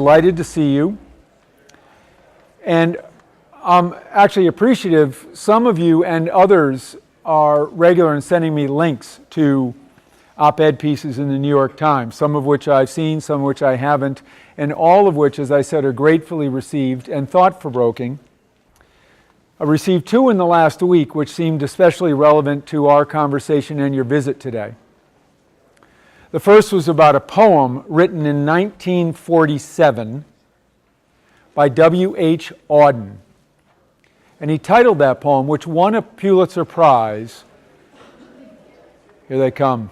delighted to see you. And I'm actually appreciative. Some of you and others are regular in sending me links to op-ed pieces in the New York Times, some of which I've seen, some of which I haven't, and all of which, as I said, are gratefully received and thought-provoking. I received 2 in the last week, which seemed especially relevant to our conversation and your visit today. The first was about a poem written in 1947 by W.H. Auden. And he titled that poem, which won a Pulitzer Prize. Here they come.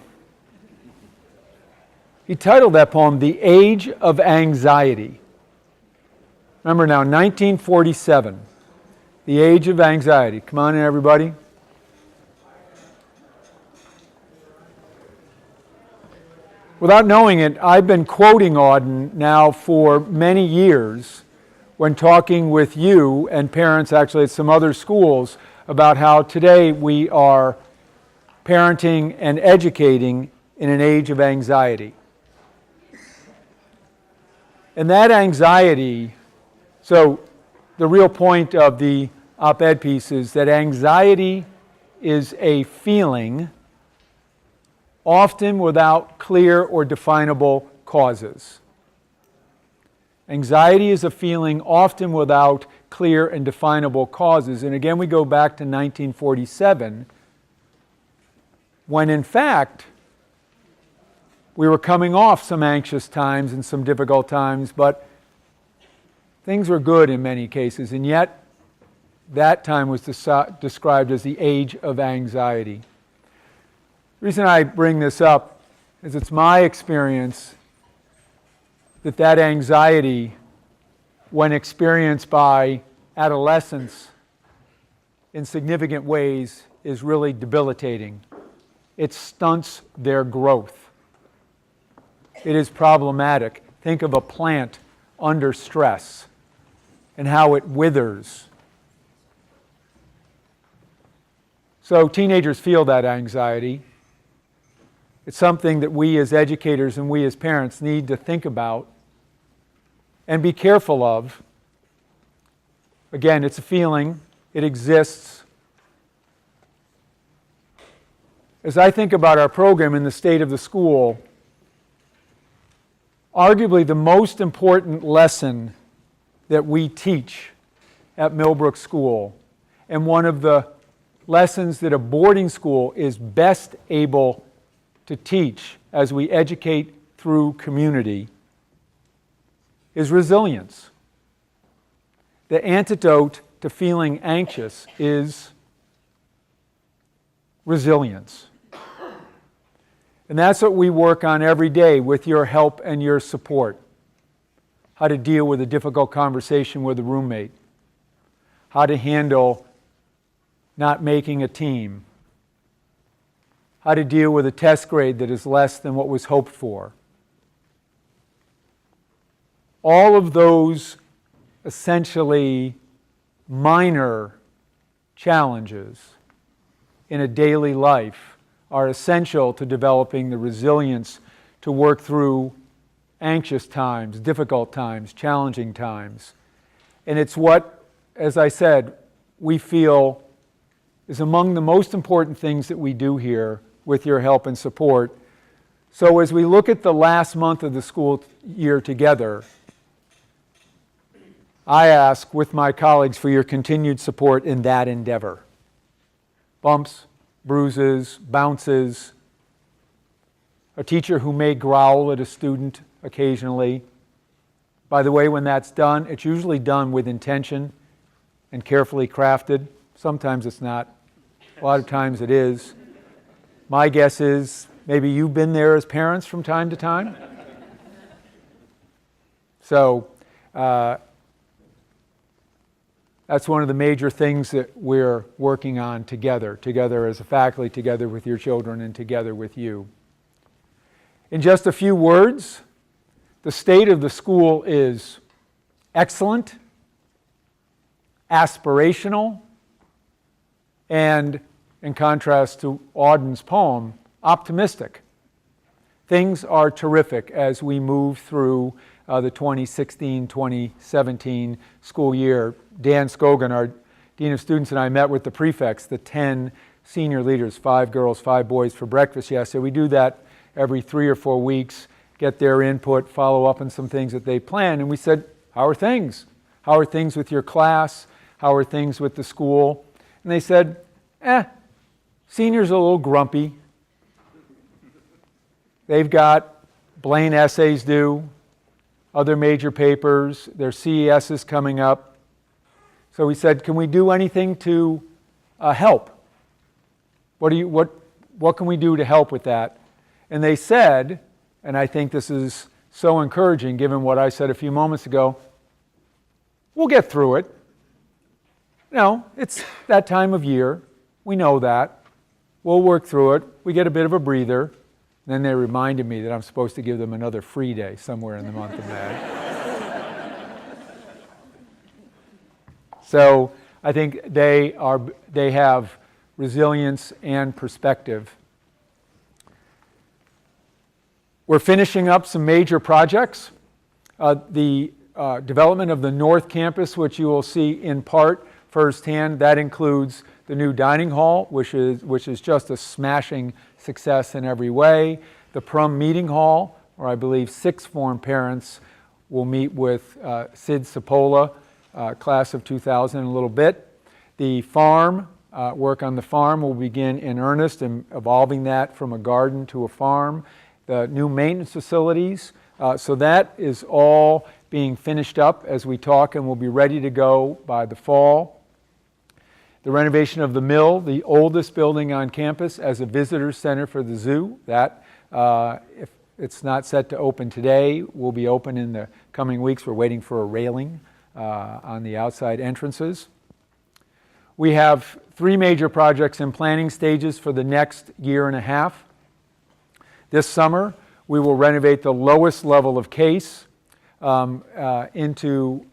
He titled that poem, "The Age of Anxiety." Remember now, 1947, The Age of Anxiety. Come on in, everybody. Without knowing it, I've been quoting Auden now for many years when talking with you and parents, actually at some other schools, about how today we are parenting and educating in an age of anxiety. And that anxiety, so the real point of the op-ed piece is that anxiety is a feeling often without clear or definable causes. Anxiety is a feeling often without clear and definable causes. And again, we go back to 1947, when in fact, we were coming off some anxious times and some difficult times, but things were good in many cases, and yet that time was described as the age of anxiety. The reason I bring this up is it's my experience that that anxiety, when experienced by adolescents in significant ways, is really debilitating. It stunts their growth. It is problematic. Think of a plant under stress and how it withers. So teenagers feel that anxiety. It's something that we as educators and we as parents need to think about and be careful of. Again, it's a feeling. It exists. As I think about our program in the state of the school, arguably the most important lesson that we teach at Millbrook School, and one of the lessons that a boarding school is best able to teach as we educate through community, is resilience. The antidote to feeling anxious is resilience. And that's what we work on every day with your help and your support. How to deal with a difficult conversation with a roommate. How to handle not making a team. How to deal with a test grade that is less than what was hoped for. All of those essentially minor challenges in a daily life are essential to developing the resilience to work through anxious times, difficult times, challenging times. And it's what, as I said, we feel is among the most important things that we do here with your help and support. So as we look at the last month of the school year together, I ask with my colleagues for your continued support in that endeavor. Bumps, bruises, bounces, a teacher who may growl at a student occasionally. By the way, when that's done, it's usually done with intention and carefully crafted. Sometimes it's not. A lot of times it is. My guess is maybe you've been there as parents from time to time. So that's one of the major things that we're working on together as a faculty, together with your children, and together with you. In just a few words, the state of the school is excellent, aspirational, and, in contrast to Auden's poem, optimistic. Things are terrific as we move through the 2016-2017 school year. Dan Scogan, our Dean of Students, and I met with the prefects, the 10 senior leaders, 5 girls, 5 boys, for breakfast yesterday. We do that every 3 or 4 weeks, get their input, follow up on some things that they plan. And we said, how are things? How are things with your class? How are things with the school? And they said, seniors are a little grumpy. They've got Blaine essays due, other major papers, their CES is coming up. So we said, can we do anything to help? What can we do to help with that? And they said, and I think this is so encouraging given what I said a few moments ago, we'll get through it. No, it's that time of year. We know that. We'll work through it. We get a bit of a breather. Then they reminded me that I'm supposed to give them another free day somewhere in the month of May. So I think they have resilience and perspective. We're finishing up some major projects. The development of the North Campus, which you will see in part firsthand, that includes the new dining hall, which is just a smashing success in every way. The Prum Meeting Hall, where I believe 6 form parents will meet with Sid Cipolla, class of 2000, in a little bit. The farm, work on the farm will begin in earnest in evolving that from a garden to a farm. The new maintenance facilities, so that is all being finished up as we talk and will be ready to go by the fall. The renovation of the mill, the oldest building on campus, as a visitor center for the zoo. That, if it's not set to open today, will be open in the coming weeks. We're waiting for a railing on the outside entrances. We have 3 major projects in planning stages for the next year and a half. This summer, we will renovate the lowest level of case into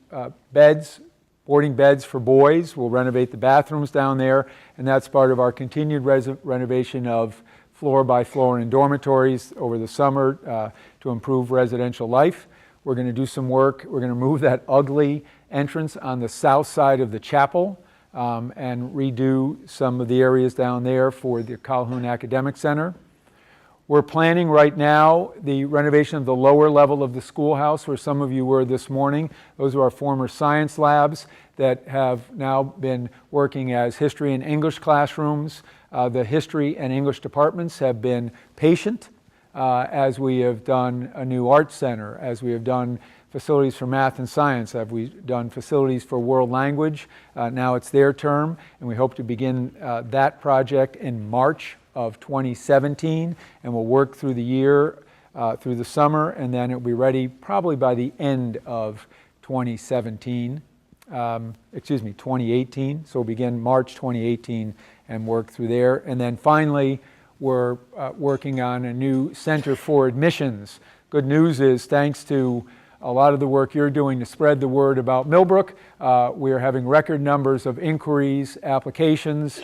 beds, boarding beds for boys. We'll renovate the bathrooms down there, and that's part of our continued renovation of floor by floor in dormitories over the summer to improve residential life. We're going to do some work. We're going to move that ugly entrance on the south side of the chapel and redo some of the areas down there for the Calhoun Academic Center. We're planning right now the renovation of the lower level of the schoolhouse, where some of you were this morning. Those are our former science labs that have now been working as history and English classrooms. The history and English departments have been patient as we have done a new art center, as we have done facilities for math and science, as we've done facilities for world language. Now it's their term, and we hope to begin that project in March of 2017, and we'll work through the year, through the summer, and then it'll be ready probably by the end of 2018. So we'll begin March 2018 and work through there. And then finally, we're working on a new Center for Admissions. Good news is, thanks to a lot of the work you're doing to spread the word about Millbrook, we're having record numbers of inquiries, applications,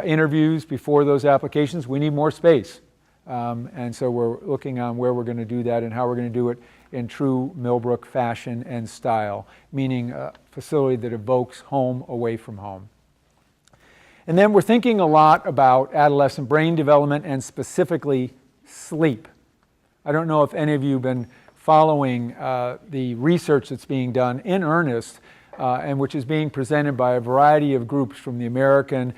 interviews before those applications. We need more space. And so we're looking on where we're going to do that and how we're going to do it in true Millbrook fashion and style, meaning a facility that evokes home away from home. And then we're thinking a lot about adolescent brain development and specifically sleep. I don't know if any of you have been following the research that's being done in earnest and which is being presented by a variety of groups, from the American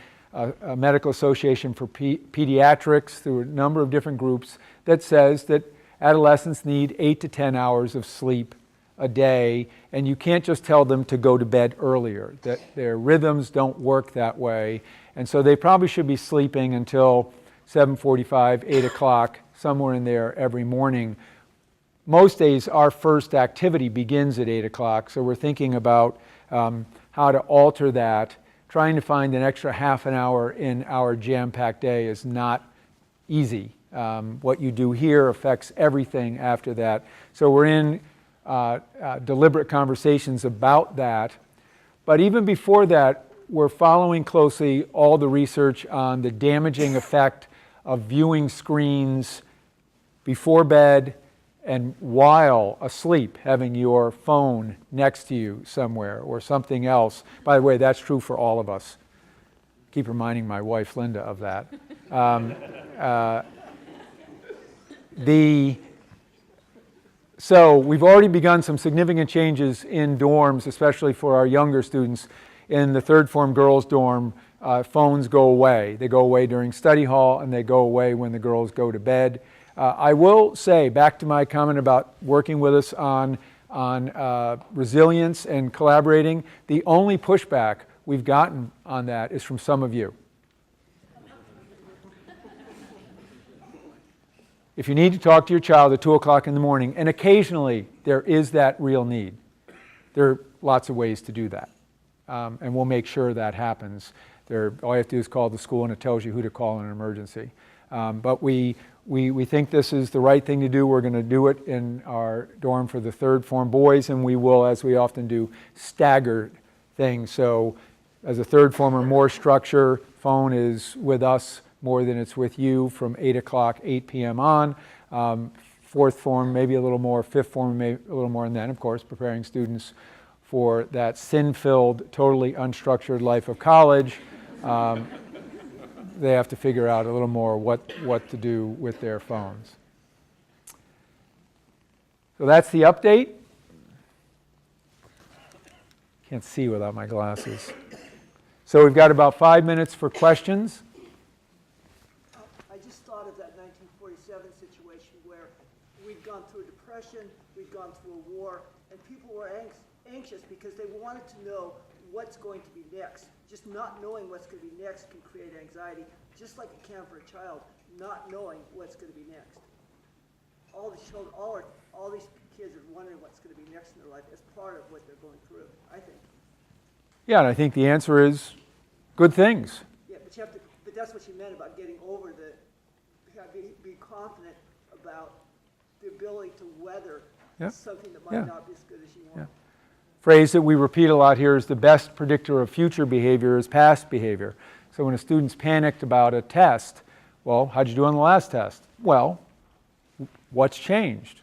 Medical Association for Pediatrics, through a number of different groups, that says that adolescents need 8 to 10 hours of sleep a day, and you can't just tell them to go to bed earlier, that their rhythms don't work that way, and so they probably should be sleeping until 7:45, 8 o'clock, somewhere in there every morning. Most days our first activity begins at 8 o'clock, so we're thinking about how to alter that. Trying to find an extra half an hour in our jam-packed day is not easy. What you do here affects everything after that. So we're in deliberate conversations about that. But even before that, we're following closely all the research on the damaging effect of viewing screens before bed and while asleep having your phone next to you somewhere or something else. By the way, that's true for all of us. Keep reminding my wife Linda of that. So we've already begun some significant changes in dorms, especially for our younger students. In the third form girls dorm, phones go away. They go away during study hall, and they go away when the girls go to bed. I will say, back to my comment about working with us on resilience and collaborating, the only pushback we've gotten on that is from some of you. If you need to talk to your child at 2 o'clock in the morning, and occasionally there is that real need, there are lots of ways to do that. And we'll make sure that happens. All you have to do is call the school and it tells you who to call in an emergency. But we think this is the right thing to do. We're going to do it in our dorm for the third form boys, and we will, as we often do, stagger things. So as a third former, more structure, phone is with us more than it's with you from 8 o'clock, 8 p.m. on. Fourth form, maybe a little more. Fifth form, maybe a little more. And then, of course, preparing students for that sin-filled, totally unstructured life of college. They have to figure out a little more what to do with their phones. So that's the update. Can't see without my glasses. So we've got about 5 minutes for questions. I just thought of that 1947 situation where we'd gone through a depression, we'd gone through a war, and people were anxious because they wanted to know what's going to be next. Just not knowing what's going to be next can create anxiety, just like it can for a child, not knowing what's going to be next. All the children, all these kids are wondering what's going to be next in their life as part of what they're going through, I think. Yeah, and I think the answer is good things. Yeah, but you have to. But that's what you meant about getting over be confident about the ability to weather something that might not be as good as you want. Phrase that we repeat a lot here is the best predictor of future behavior is past behavior. So when a student's panicked about a test, well, how'd you do on the last test? Well, what's changed?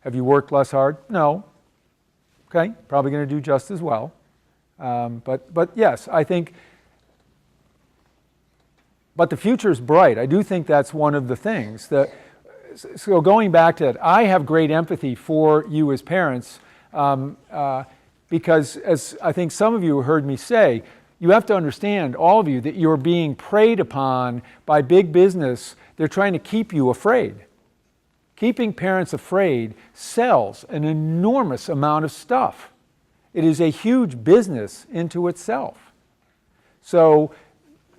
Have you worked less hard? No. Okay, probably going to do just as well. But yes, I think, but the future is bright. I do think that's one of the things. So going back to it, I have great empathy for you as parents because, as I think some of you heard me say, you have to understand, all of you, that you're being preyed upon by big business. They're trying to keep you afraid. Keeping parents afraid sells an enormous amount of stuff. It is a huge business into itself. So,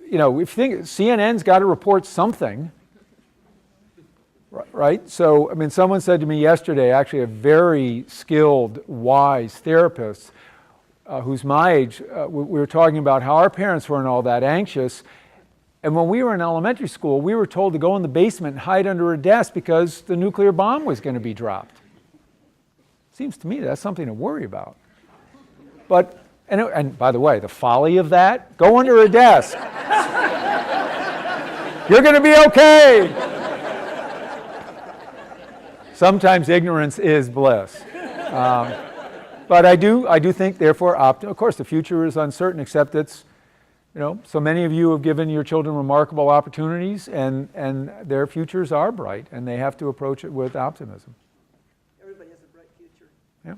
if you think CNN's got to report something, right? So, I mean, someone said to me yesterday, actually a very skilled, wise therapist who's my age, we were talking about how our parents weren't all that anxious. And when we were in elementary school, we were told to go in the basement and hide under a desk because the nuclear bomb was going to be dropped. Seems to me that's something to worry about. But, and by the way, the folly of that, go under a desk. You're going to be okay. Sometimes ignorance is bliss. But I do think, therefore, of course, the future is uncertain, except it's, so many of you have given your children remarkable opportunities, and their futures are bright, and they have to approach it with optimism. Everybody has a bright future. Yeah.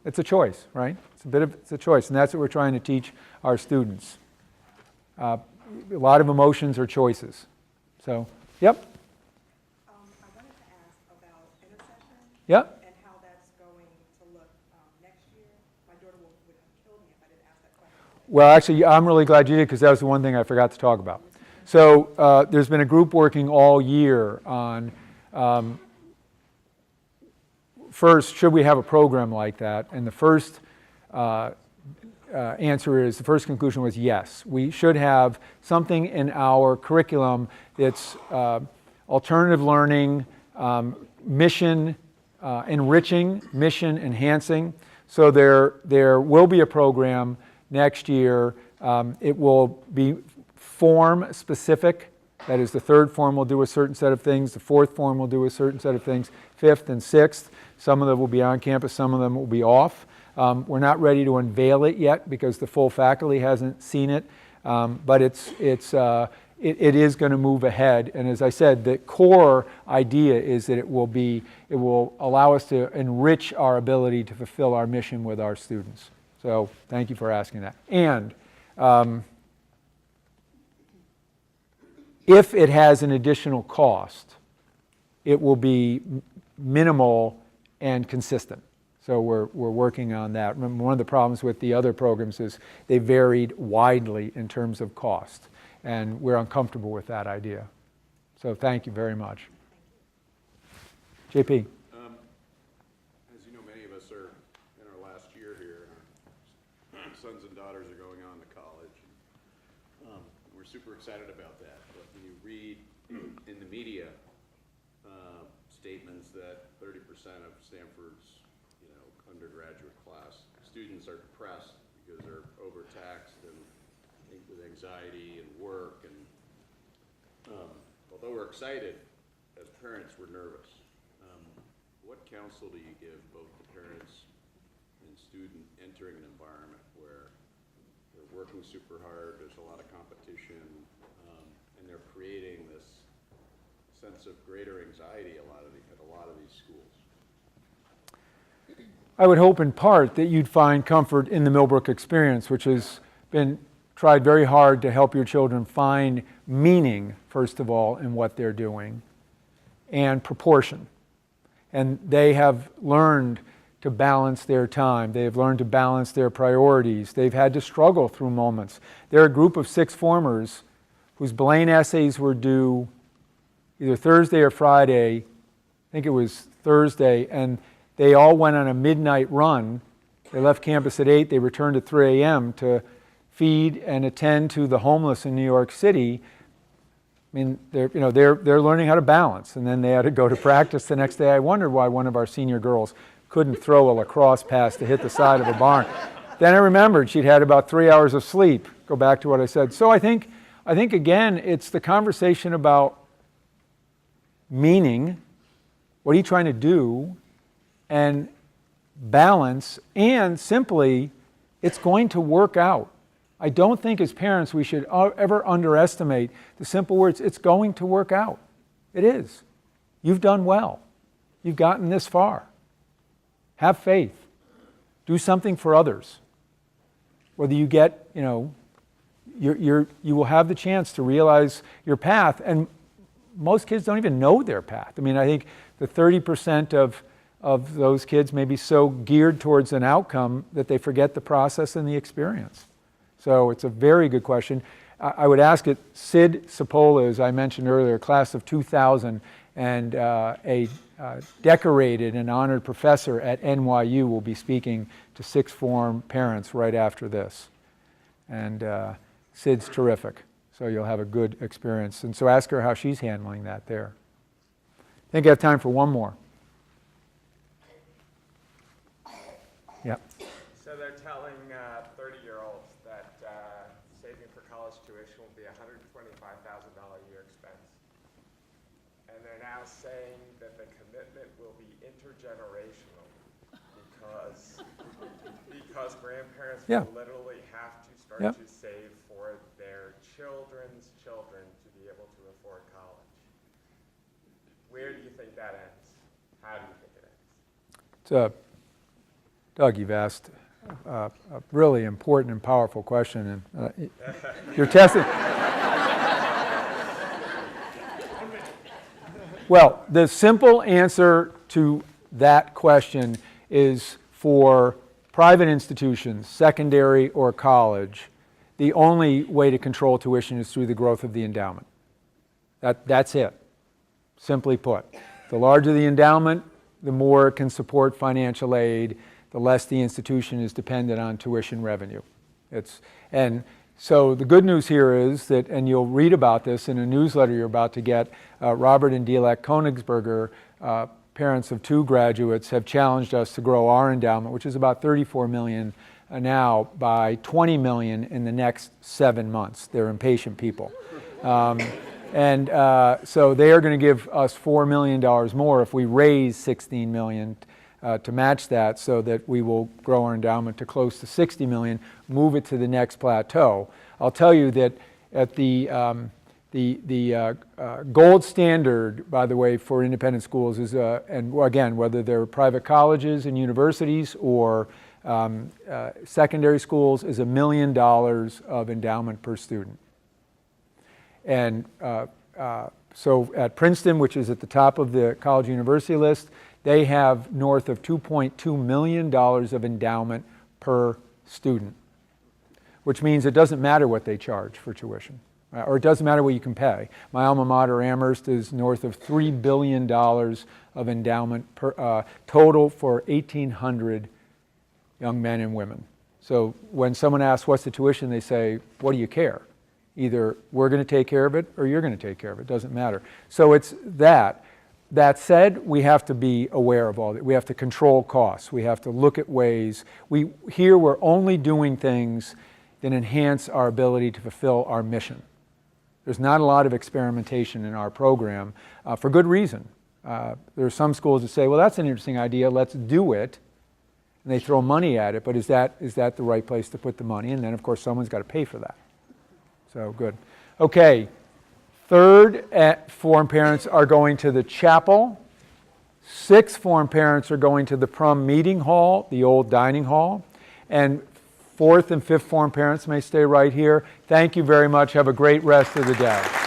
It's a choice, right? It's a choice, and that's what we're trying to teach our students. A lot of emotions are choices. So, yep. I wanted to ask about intercession. Yep. And how that's going to look next year. My daughter would have killed me if I didn't ask that question. Well, actually, I'm really glad you did, because that was the one thing I forgot to talk about. So there's been a group working all year on, first, should we have a program like that? And the first the first conclusion was yes. We should have something in our curriculum that's alternative learning, mission enriching, mission enhancing. So there will be a program next year. It will be form specific. That is, the third form will do a certain set of things, the fourth form will do a certain set of things, fifth and sixth. Some of them will be on campus, some of them will be off. We're not ready to unveil it yet because the full faculty hasn't seen it, but it is going to move ahead. And as I said, the core idea is that it will allow us to enrich our ability to fulfill our mission with our students. So thank you for asking that. And if it has an additional cost, it will be minimal and consistent. So we're working on that. Remember, one of the problems with the other programs is they varied widely in terms of cost, and we're uncomfortable with that idea. So thank you very much. JP. As you know, many of us are in our last year here, and our sons and daughters are going on to college. We're super excited about that, but when you read in the media statements that 30% of Stanford's undergraduate class students are depressed because they're overtaxed and with anxiety and work, and although we're excited, as parents we're nervous. What counsel do you give both the parents and student entering an environment where they're working super hard, there's a lot of competition, and they're creating this sense of greater anxiety at a lot of these schools? I would hope in part that you'd find comfort in the Millbrook experience, which has been tried very hard to help your children find meaning, first of all, in what they're doing, and proportion. And they have learned to balance their time. They have learned to balance their priorities. They've had to struggle through moments. They're a group of sixth formers whose Blaine essays were due either Thursday or Friday. I think it was Thursday, and they all went on a midnight run. They left campus at 8, they returned at 3 a.m. to feed and attend to the homeless in New York City. I mean, they're learning how to balance, and then they had to go to practice the next day. I wondered why one of our senior girls couldn't throw a lacrosse pass to hit the side of a barn. Then I remembered she'd had about 3 hours of sleep. Go back to what I said. So I think again, it's the conversation about meaning. What are you trying to do? And balance, and simply, it's going to work out. I don't think as parents we should ever underestimate the simple words, it's going to work out. It is. You've done well. You've gotten this far. Have faith. Do something for others. Whether you get, you will have the chance to realize your path, and most kids don't even know their path. I mean, I think the 30% of those kids may be so geared towards an outcome that they forget the process and the experience. So it's a very good question. I would ask it. Sid Cipolla, as I mentioned earlier, class of 2000, and a decorated and honored professor at NYU will be speaking to sixth form parents right after this. And Sid's terrific, so you'll have a good experience. And so ask her how she's handling that there. I think I have time for one more. Yep. So they're telling 30-year-olds that saving for college tuition will be a $125,000 a year expense. And they're now saying that the commitment will be intergenerational because grandparents will literally have to start to save for their children's children to be able to afford college. Where do you think that ends? How do you think it ends? Doug, you've asked a really important and powerful question, and you're testing. Well, the simple answer to that question is for private institutions, secondary or college, the only way to control tuition is through the growth of the endowment. That's it, simply put. The larger the endowment, the more it can support financial aid, the less the institution is dependent on tuition revenue. And so the good news here is that, and you'll read about this in a newsletter you're about to get, Robert and Dilek Konigsberger, parents of 2 graduates, have challenged us to grow our endowment, which is about $34 million now, by $20 million in the next 7 months. They're impatient people. And so they are going to give us $4 million more if we raise $16 million to match that, so that we will grow our endowment to close to $60 million, move it to the next plateau. I'll tell you that at the gold standard, by the way, for independent schools is, and again, whether they're private colleges and universities or secondary schools, is $1 million of endowment per student. And so at Princeton, which is at the top of the college university list, they have north of $2.2 million of endowment per student, which means it doesn't matter what they charge for tuition, or it doesn't matter what you can pay. My alma mater, Amherst, is north of $3 billion of endowment per, total for 1,800 young men and women. So when someone asks, what's the tuition, they say, what do you care? Either we're going to take care of it or you're going to take care of it. It doesn't matter. So it's that. That said, we have to be aware of all that. We have to control costs. We have to look at ways. Here we're only doing things that enhance our ability to fulfill our mission. There's not a lot of experimentation in our program for good reason. There are some schools that say, well, that's an interesting idea, let's do it. And they throw money at it, but is that the right place to put the money? And then, of course, someone's got to pay for that. So, good. Okay, third form parents are going to the chapel. Sixth form parents are going to the prom meeting hall, the old dining hall. And fourth and fifth form parents may stay right here. Thank you very much. Have a great rest of the day.